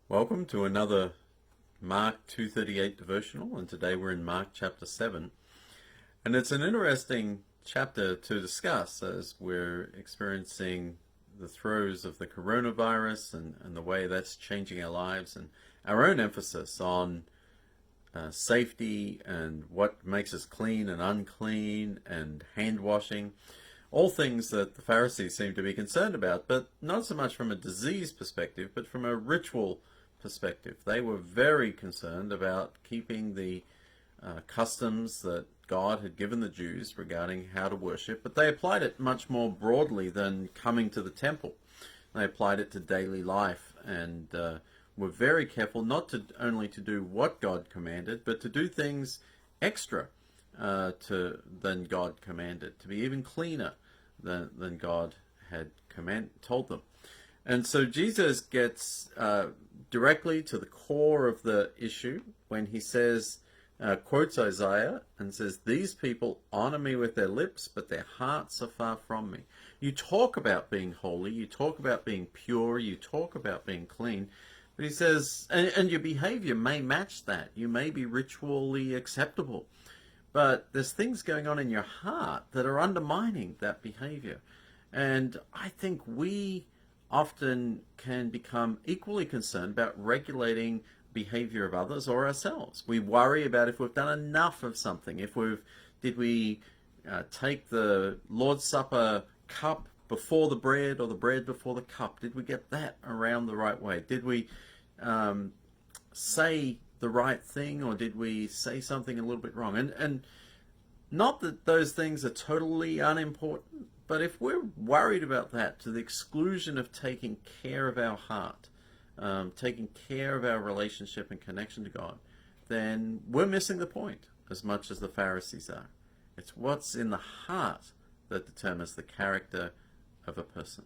Welcome to another Mark 2:38 devotional, and today we're in Mark chapter 7. And it's an interesting chapter to discuss as we're experiencing the throes of the coronavirus and the way that's changing our lives, and our own emphasis on safety and what makes us clean and unclean and hand washing. All things that the Pharisees seem to be concerned about, but not so much from a disease perspective, but from a ritual perspective. They were very concerned about keeping the customs that God had given the Jews regarding how to worship, but they applied it much more broadly than coming to the temple. They applied it to daily life and were very careful not to only to do what God commanded, but to do things extra than God commanded, to be even cleaner than God had told them. And so Jesus gets directly to the core of the issue when he says, quotes Isaiah and says, "These people honor me with their lips, but their hearts are far from me." You talk about being holy, you talk about being pure, you talk about being clean, but he says, and your behavior may match that. You may be ritually acceptable, but there's things going on in your heart that are undermining that behavior. And I think we often can become equally concerned about regulating behavior of others or ourselves. We worry about if we've done enough of something. Did we take the Lord's Supper cup before the bread or the bread before the cup? Did we get that around the right way? Did we say the right thing, or did we say something a little bit wrong? And not that those things are totally unimportant, but if we're worried about that to the exclusion of taking care of our heart, taking care of our relationship and connection to God, then we're missing the point as much as the Pharisees are. It's what's in the heart that determines the character of a person.